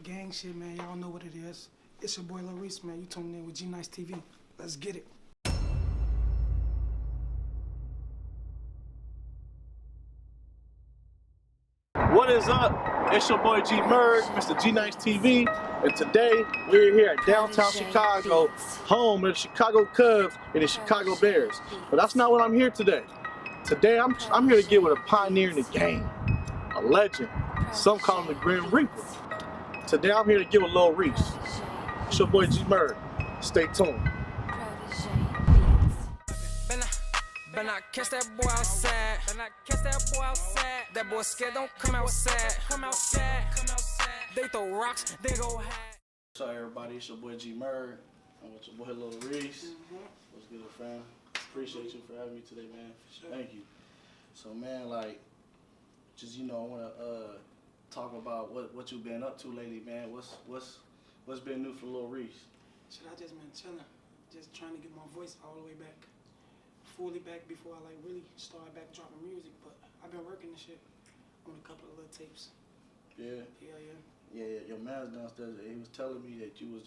Gang shit, man. Y'all know what it is. It's your boy Lil Reese, man. You tuned in with G-Nice TV. Let's get it. What is up? It's your boy G Merg, Mr. G-Nice TV, and today we're here at downtown Chicago, home of the Chicago Cubs and the Chicago Bears. But that's not what I'm here today. Today I'm here to get with a pioneer in the game, a legend. Some call him the Grim Reaper. Today I'm here to get with Lil Reese. It's your boy G Merg. Stay tuned. Better not catch that boy outside. Better not catch that boy outside. That boy scared, don't come outside. Come outside. They throw rocks, they go hide. What's up, everybody? It's your boy G Merg. I'm with your boy Lil Reese. What's good, fam? Appreciate you for having me today, man. Thank you. So, man, like, just I want to talk about what you've been up to lately, man. What's been new for Lil Reese? Shit, I just been chilling, just trying to get my voice all the way back. Fully back before I really started back dropping music, but I've been working this shit on a couple of little tapes. Yeah. Yeah, your man's downstairs, he was telling me that you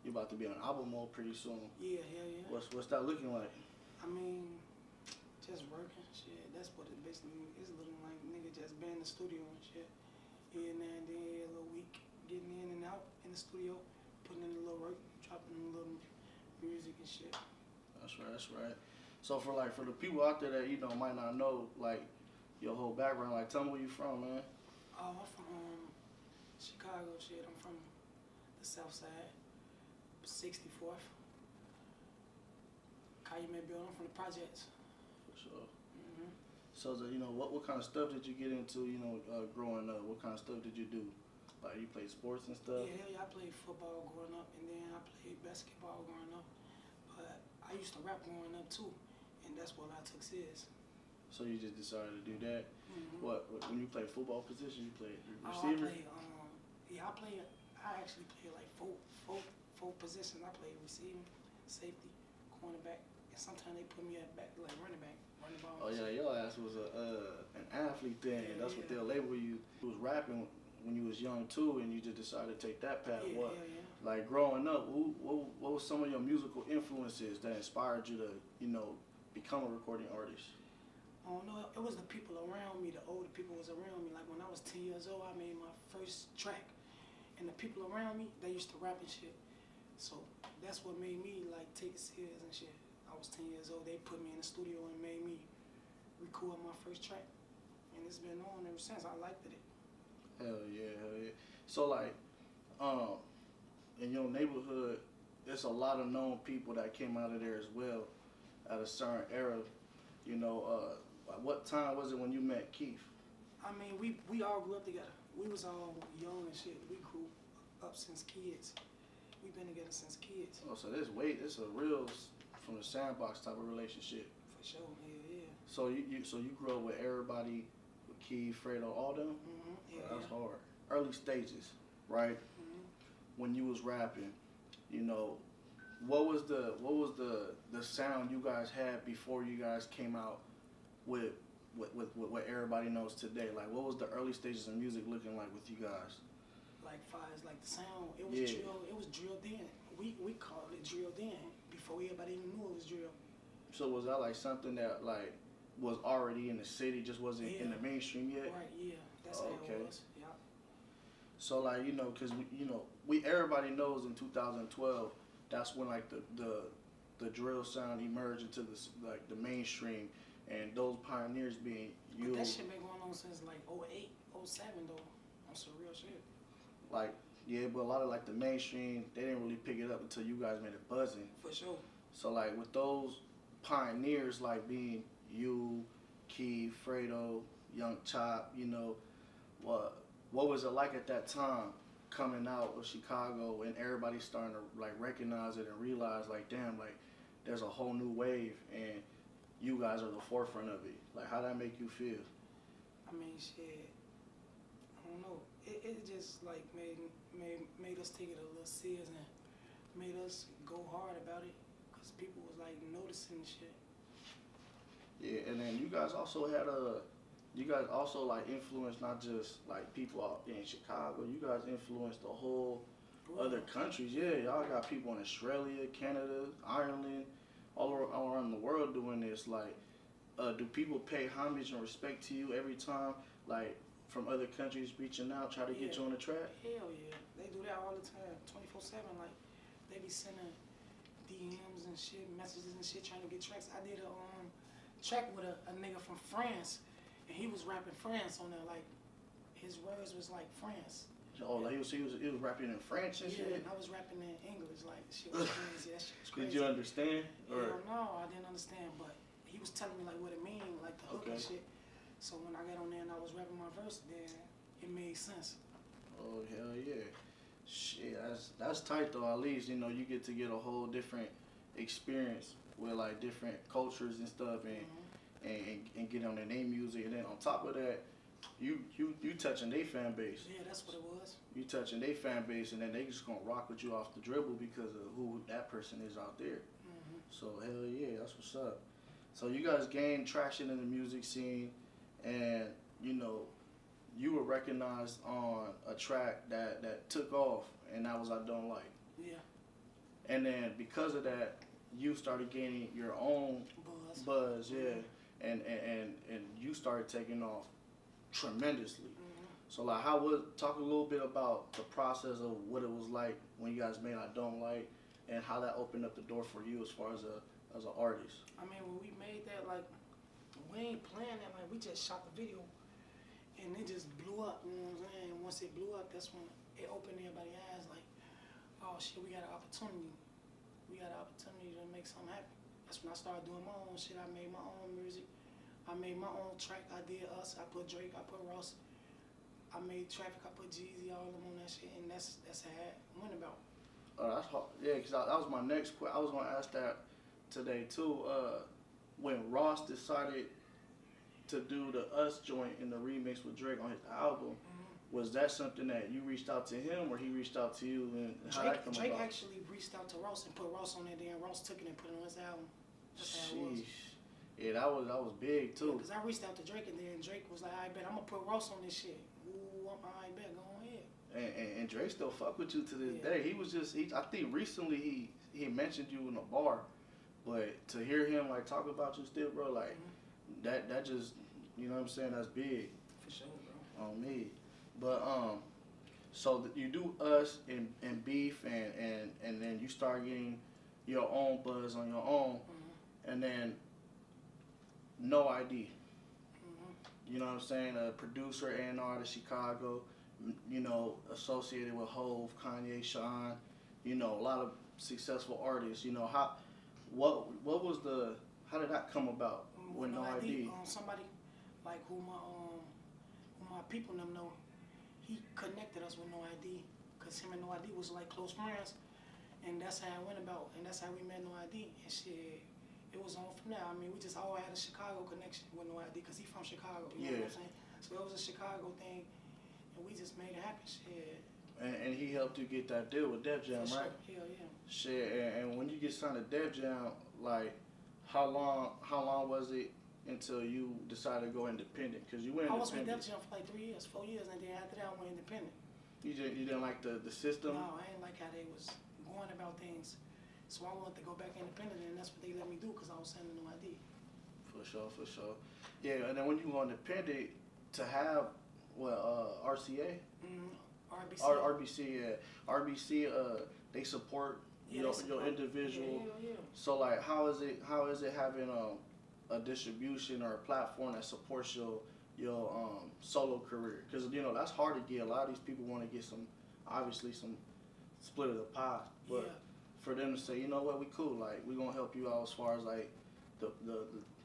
about to be on album mode pretty soon. Yeah. What's that looking like? I mean, just working, shit. That's what it basically is looking like. Nigga just been in the studio and shit. Here and there and then a little week, getting in and out in the studio, putting in a little work, dropping a little music and shit. That's right. So for the people out there that might not know like your whole background, like tell me where you from, man. Oh, I'm from Chicago, shit. I'm from the South Side, 64th. Calumet Building. I'm from the projects. For sure. So what kind of stuff did you get into? Growing up, what kind of stuff did you do? Like you played sports and stuff? Yeah. I played football growing up, and then I played basketball growing up. But I used to rap growing up too. And that's what I took serious. So you just decided to do that? What when you play football position, you play receiver? I actually play like four positions. I play receiving, safety, cornerback, and sometimes they put me at back like running back, running ball. Oh yeah, your ass was an athlete then. Yeah, that's what they'll label you. You was rapping when you was young too, and you just decided to take that path. Yeah. Like growing up, what was some of your musical influences that inspired you to become a recording artist? I don't know. It was the people around me. The older people was around me. Like when I was 10 years old, I made my first track, and the people around me, they used to rap and shit. So that's what made me like take it serious and shit. I was 10 years old. They put me in the studio and made me record my first track, and it's been on ever since. I liked it. Hell yeah. So like, in your neighborhood, there's a lot of known people that came out of there as well. At a certain era, what time was it when you met Keef? I mean, we all grew up together. We was all young and shit. We grew up since kids. We've been together since kids. Oh, so it's a real from the sandbox type of relationship. For sure, yeah. So you grew up with everybody, with Keef, Fredo, all them. Yeah. That's hard. Early stages, right? When you was rapping, what was the sound you guys had before you guys came out with what everybody knows today? Like, what was the early stages of music looking like with you guys? Like far as like the sound, it was drill. It was drilled in. We called it drilled in before everybody even knew it was drill. So was that like something that like was already in the city, just wasn't in the mainstream yet? Right. Yeah. That's how it was. Yeah. So like because we everybody knows in 2012. That's when like the drill sound emerged into the mainstream, and those pioneers being you. But that shit been going on since like 08, 07 though. On some real shit. Like but a lot of like the mainstream, they didn't really pick it up until you guys made it buzzing. For sure. So like with those pioneers like being you, Keef, Fredo, Young Chop, what was it like at that time? Coming out of Chicago and everybody starting to like recognize it and realize like damn, like there's a whole new wave and you guys are the forefront of it. Like how that make you feel? I mean shit, I don't know. It just like made us take it a little serious and made us go hard about it because people was like noticing shit. Yeah, and then you guys also had you guys also like influence not just like people out in Chicago. You guys influence the whole other countries. Yeah, y'all got people in Australia, Canada, Ireland, all around the world doing this. Like, do people pay homage and respect to you every time? Like from other countries reaching out, try to get you on the track? Hell yeah, they do that all the time, 24/7. Like they be sending DMs and shit, messages and shit, trying to get tracks. I did a track with a nigga from France, and he was rapping France on there. Like his words was like France. Oh, like he was rapping in French and shit. Yeah, and I was rapping in English. Like shit was crazy. That shit was crazy. Did you understand? Or? Hell no, I didn't understand, but he was telling me like what it mean, like the hook and shit. So when I got on there and I was rapping my verse, then it made sense. Oh hell yeah, shit, that's tight though. At least you know you get to get a whole different experience with like different cultures and stuff, and get on their name music, and then on top of that, you touching their fan base. Yeah, that's what it was. You touching their fan base, and then they just gonna rock with you off the dribble because of who that person is out there. So hell yeah, that's what's up. So you guys gained traction in the music scene, and you know you were recognized on a track that took off, and that was I Don't Like. Yeah. And then because of that, you started gaining your own buzz, yeah, and you started taking off tremendously. So like, talk a little bit about the process of what it was like when you guys made I Don't Like, and how that opened up the door for you as far as an artist. I mean, when we made that, like, we ain't playing that, like, we just shot the video, and it just blew up, you know what I'm saying? Once it blew up, that's when it opened everybody's eyes, like, oh shit, we got an opportunity. We got an opportunity to make something happen. That's when I started doing my own shit. I made my own music. I made my own track. I did Us. I put Drake. I put Ross. I made Traffic. I put Jeezy. All of them on that shit, and that's how it went about. That's hard. Yeah, because that was my next question. I was gonna ask that today too. When Ross decided to do the Us joint in the remix with Drake on his album, was that something that you reached out to him, or he reached out to you? And how that come Drake about? Actually reached out to Ross and put Ross on there. Then Ross took it and put it on his album. That's how it was. Yeah, that was big too. Because I reached out to Drake, and then Drake was like, "I bet I'm gonna put Ross on this shit." Ooh, I bet, go ahead. And Drake still fuck with you to this day. He was I think recently he mentioned you in a bar, but to hear him like talk about you still, bro, like that just, you know what I'm saying, that's big. For sure, bro. On me. But so you do Us and Beef, and then you start getting your own buzz on your own, and then No ID. You know what I'm saying? A producer and artist, Chicago, you know, associated with Hove, Kanye, Sean, you know, a lot of successful artists. You know, how did that come about with No ID? Somebody like who my people them know, he connected us with No ID, cause him and No ID was like close friends, and that's how it went about, and that's how we met No ID, and shit. It was on from there. I mean, we just all had a Chicago connection with No ID, because he from Chicago, you know what I'm saying? So it was a Chicago thing, and we just made it happen, shit. And he helped you get that deal with Def Jam, right? Hell yeah. Shit, and when you get signed to Def Jam, like, how long was it until you decided to go independent? Because you went independent. I was with Def Jam for like 3 years, 4 years, and then after that I went independent. You didn't like the system? No, I didn't like how they was going about things. So I wanted to go back independent, and that's what they let me do, because I was sending No ID. For sure. Yeah, and then when you go independent, to have, RCA? RBC. RBC, yeah. RBC, they support your individual. Yeah. So, like, how is it having a distribution or a platform that supports your solo career? Because, you know, that's hard to get. A lot of these people want to get some split of the pie. But for them to say, you know what, we cool, like, we gonna help you out as far as like the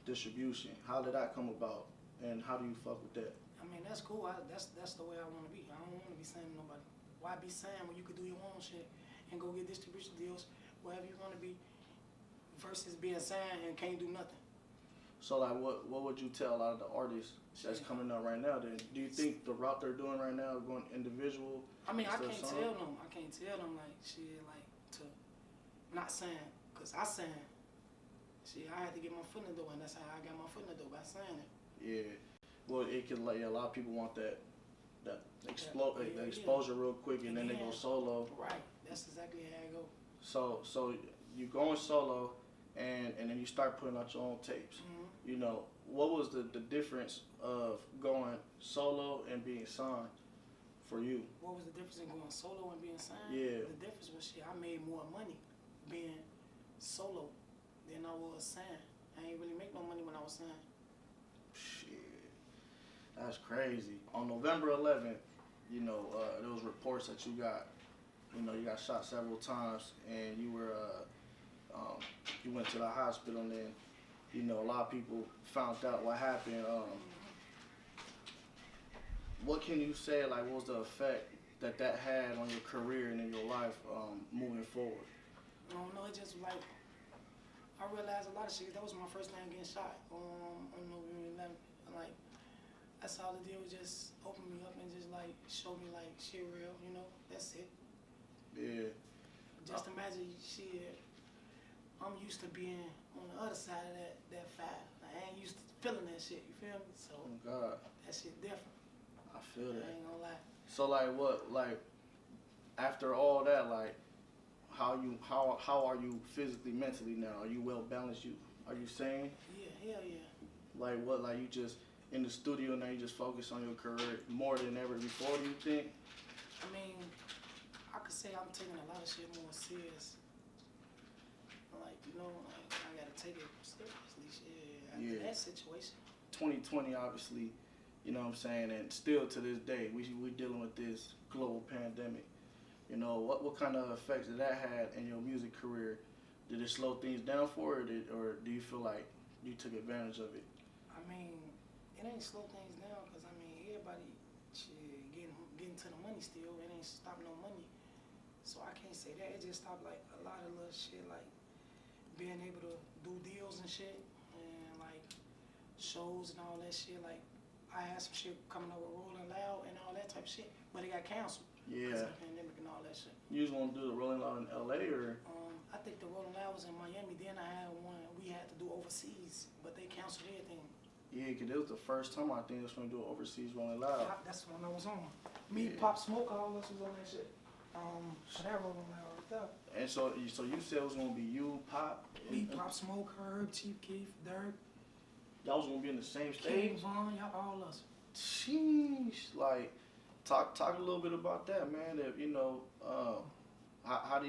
distribution. How did that come about, and how do you fuck with that? I mean, that's cool. That's the way I want to be. I don't want to be signing nobody. Why be signed when you could do your own shit and go get distribution deals wherever you want to be, versus being signed and can't do nothing. So like, what would you tell a lot of the artists that's coming up right now? Then do you think the route they're doing right now, going individual? I mean, I can't tell them like shit, like to not sign, cause I signed. See, I had to get my foot in the door, and that's how I got my foot in the door, by signing. Yeah, Well, it can like a lot of people want that exposure real quick, and then they go solo. Right. That's exactly how it goes. So you going solo, and then you start putting out your own tapes. Mm-hmm. You know, what was the difference of going solo and being signed for you? What was the difference in going solo and being signed? Yeah. The difference was I made more money being solo than I was signed. I ain't really make no money when I was signed. Shit, that's crazy. On November 11th, you know, there was reports that you got shot several times, and you were, you went to the hospital, and then, you know, a lot of people found out what happened. What can you say, like, what was the effect that had on your career and in your life moving forward? I don't know, it just like, I realized a lot of shit. That was my first time getting shot on November 11th. Like, that's all it did was just open me up and just like show me like shit real, you know. That's it. Yeah. Just imagine shit. I'm used to being on the other side of that fight. Like, I ain't used to feeling that shit. You feel me? So Oh God. that shit different. I feel that. I ain't gonna lie. So like what, like after all that, like how are you physically, mentally now? Are you well balanced? Are you sane? Yeah, hell yeah. Like what? Like you just in the studio now? You just focus on your career more than ever before? Do you think? I mean, I could say I'm taking a lot of shit more serious. Like, you know, like, I gotta take it seriously. Shit. After that situation. 2020, obviously, you know what I'm saying, and still to this day, we dealing with this global pandemic. You know, what kind of effects did that have in your music career? Did it slow things down for you, or do you feel like you took advantage of it? I mean, it ain't slow things down, because, I mean, everybody shit, getting to the money still. It ain't stop no money. So I can't say that. It just stopped, like, a lot of little shit, like being able to do deals and shit, and, like, shows and all that shit. Like, I had some shit coming up with Rolling Loud and all that type of shit, but it got canceled. Yeah. Because of the pandemic and all that shit. You just want to do the Rolling Loud in LA, or? I think the Rolling Loud was in Miami. Then I had one we had to do overseas, but they canceled everything. Yeah, because it was the first time I think they was going to do an overseas Rolling Loud. That's the one I was on. Me, Pop Smoke, all of us was on that shit. For that Rolling Loud right there. And so you said it was going to be you, Pop? Me, Pop Smoke, Herb, Chief Keef, Dirk. Y'all was going to be in the same stage? Von, y'all all us. Sheesh, like, talk a little bit about that, man. That, you know, how do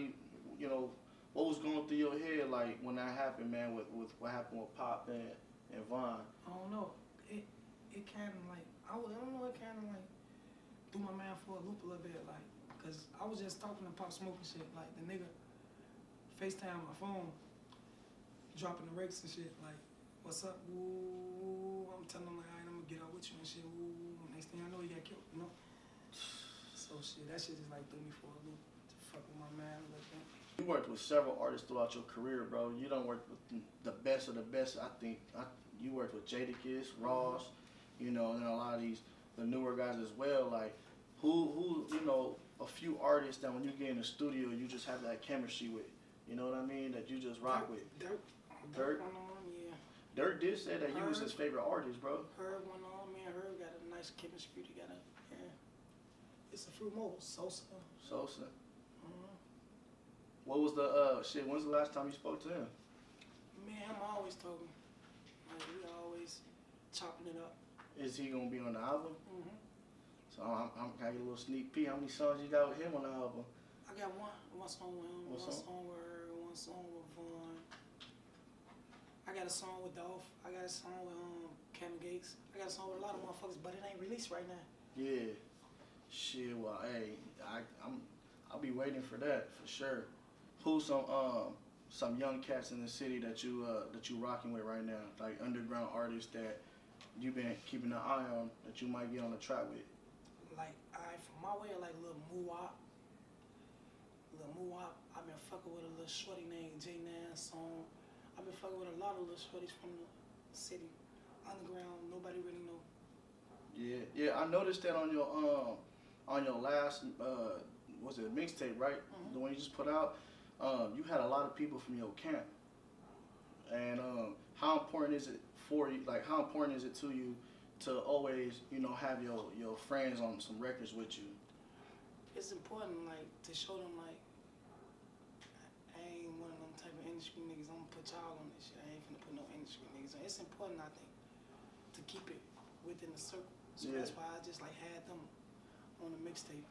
you know, what was going through your head, like, when that happened, man, with what happened with Pop and Von? I don't know. It kind of like, I don't know, it kind of like threw my mind for a loop a little bit, like, because I was just talking to Pop Smoke and shit, like, the nigga FaceTime my phone, dropping the rakes and shit, like, what's up, woo, I'm telling him, like, all right, I'm gonna get out with you and shit, woo, next thing I know, he got killed, you know? So shit, that shit just like threw me for a loop to fuck with my mind a little bit. You worked with several artists throughout your career, bro. You done worked with the best of the best. I think you worked with Jadakiss, Ross, you know, and a lot of the newer guys as well. Like, who, you know, a few artists that when you get in the studio, you just have that chemistry with. You know what I mean? That you just rock with. Dirk? Yeah. Dirk did say that you was his favorite artist, bro. Herb went on, man. Herb got a nice chemistry together. Yeah. It's a few more. Sosa. What was the shit? When's the last time you spoke to him? Man, I'm always talking. Like, we always chopping it up. Is he gonna be on the album? Mm-hmm. So I'm gonna get a little sneak peek. How many songs you got with him on the album? I got one song with him, one song with her, one song with Von. I got a song with Dolph. I got a song with Kevin Gates. I got a song with a lot of motherfuckers, but it ain't released right now. Yeah. Shit, well, hey, I'll be waiting for that for sure. Who's some young cats in the city that you rocking with right now, like underground artists that you've been keeping an eye on that you might get on the track with? Like, from my way, like Lil Muwop. I've been fucking with a little shorty named J9 song. I've been fucking with a lot of little shorties from the city, underground. Nobody really know. Yeah. I noticed that on your last was it a mixtape, right? Mm-hmm. The one you just put out. You had a lot of people from your camp. And how important is it for you? Like, how important is it to you to always, you know, have your friends on some records with you? It's important, like, to show them, like, I ain't one of them type of industry niggas. I'm gonna put y'all on this shit. I ain't finna put no industry niggas on. It's important, I think, to keep it within the circle. So that's why I just, like, had them on the mixtape.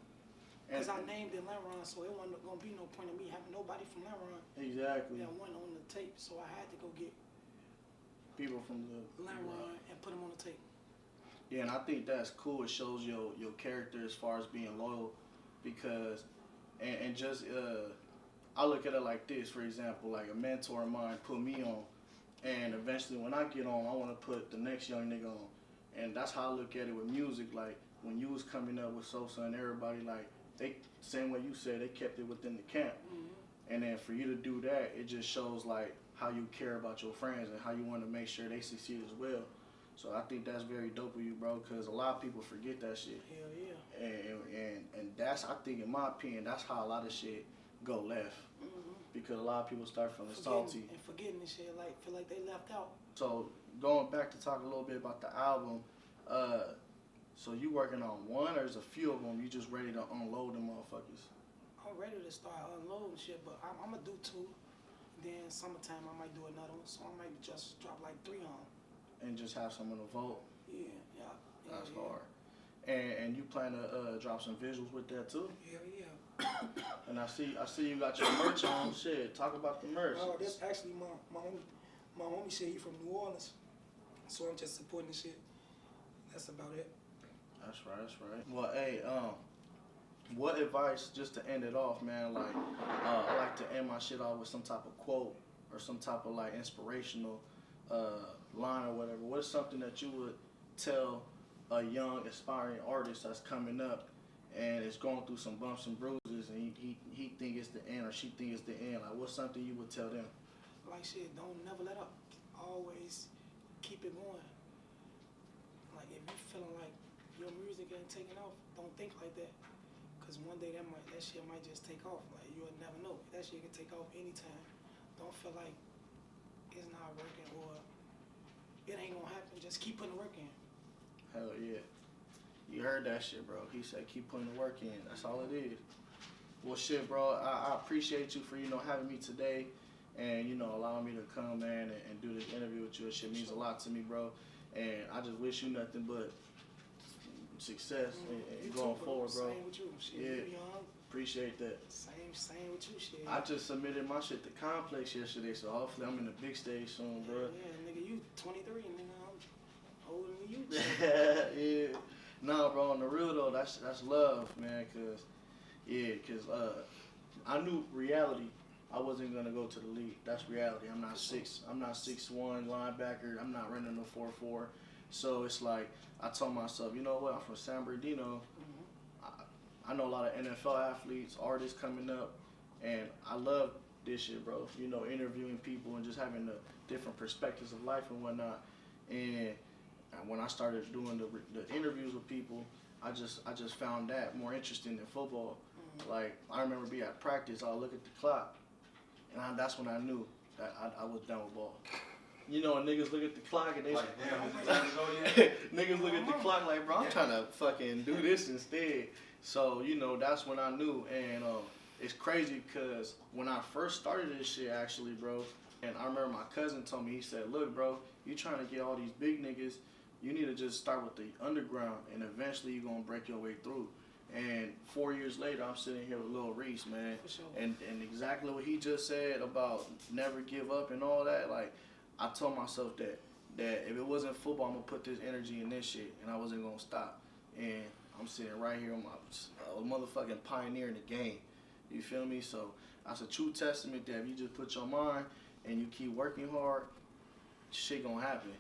Because I named it Lamron, so it wasn't gonna be no point in me having nobody from Lamron. Exactly. That one on the tape, so I had to go get people from the Lamron and put them on the tape. Yeah, and I think that's cool. It shows your character as far as being loyal, because and just I look at it like this. For example, like a mentor of mine put me on, and eventually when I get on, I want to put the next young nigga on, and that's how I look at it with music. Like when you was coming up with Sosa and everybody, like they same way you said, they kept it within the camp, and then for you to do that, it just shows like how you care about your friends and how you want to make sure they succeed as well. So I think that's very dope of you, bro, because a lot of people forget that shit. Hell yeah. And that's, I think, in my opinion, that's how a lot of shit go left. Because a lot of people start feeling salty. And forgetting this shit, like, feel like they left out. So going back to talk a little bit about the album, so you working on one or there's a few of them, you just ready to unload them motherfuckers? I'm ready to start unloading shit, but I'm going to do 2. Then summertime, I might do another one. So I might just drop like 3 on. And just have someone to vote? Yeah. That's hard. And you plan to drop some visuals with that too? Hell yeah. And I see you got your merch on. Shit, talk about the merch. Oh, that's actually my homie shit. He from New Orleans, so I'm just supporting the shit. That's about it. That's right. Well, hey, what advice, just to end it off, man? Like, I like to end my shit off with some type of quote or some type of like inspirational line or whatever. What's something that you would tell a young aspiring artist that's coming up and is going through some bumps and bruises and he think it's the end or she think it's the end? Like, what's something you would tell them? Like shit, don't never let up. Always keep it going. Like if you feeling like your music ain't taking off, don't think like that. Cause one day that shit might just take off. Like you'll never know. That shit can take off anytime. Don't feel like it's not working or it ain't gonna happen. Just keep putting the work in. Hell yeah. You heard that shit, bro. He said keep putting the work in. That's all it is. Well, shit, bro. I appreciate you for, having me today and, allowing me to come, man, and do this interview with you. It shit means a lot to me, bro. And I just wish you nothing but success and going forward, bro. Same with you. Shit, yeah. You young. Appreciate that. Same with you, shit. I just submitted my shit to Complex yesterday, so hopefully I'm in the big stage soon, bro. Yeah, nigga, you 23, nigga. I'm older than you. Yeah. Nah, bro, on the real though, that's love, man, cause I knew reality. I wasn't gonna go to the league. That's reality. I'm not 6'1" linebacker. I'm not running a 4.4. So it's like I told myself, you know what? I'm from San Bernardino. I know a lot of NFL athletes, artists coming up, and I love this shit, bro. Interviewing people and just having the different perspectives of life and whatnot. And when I started doing the interviews with people, I just found that more interesting than football. Like I remember being at practice, I'll look at the clock, and that's when I knew that I was done with ball. And niggas look at the clock and they like, damn, niggas look at the clock like, bro, I'm trying to fucking do this instead. So that's when I knew, and it's crazy because when I first started this shit, actually, bro, and I remember my cousin told me, he said, look, bro, you trying to get all these big niggas, you need to just start with the underground, and eventually you're gonna break your way through. And 4 years later, I'm sitting here with Lil Reese, man, For sure. and exactly what he just said about never give up and all that. Like, I told myself that if it wasn't football, I'm gonna put this energy in this shit, and I wasn't gonna stop. And I'm sitting right here on my motherfucking pioneer in the game. You feel me? So that's a true testament that if you just put your mind and you keep working hard, shit gonna happen.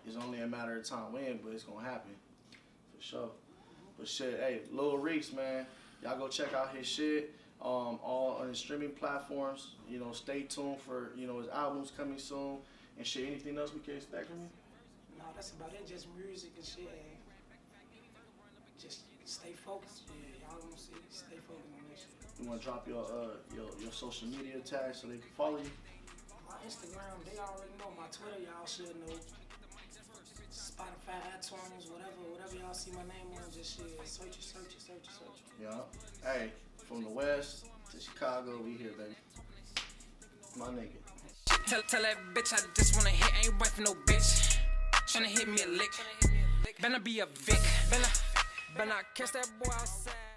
It's only a matter of time when, but it's gonna happen. For sure. But shit, hey, Lil Reese, man, y'all go check out his shit. All on his streaming platforms. Stay tuned for, his albums coming soon. And shit, anything else we can expect from him? No, that's about it. Just music and shit. Just stay focused. Yeah, y'all gonna see. Stay focused on that shit. You wanna drop your social media tags so they can follow you? My Instagram, they already know. My Twitter, y'all should know. Spotify. Spotify, iTunes, whatever y'all see my name on, just shit, search it. Yeah. Hey, from the West to Chicago, we here, baby. My nigga. Tell that bitch I just wanna hit, ain't wife no bitch. Tryna hit me a lick, better be a Vic, better not catch that boy outside.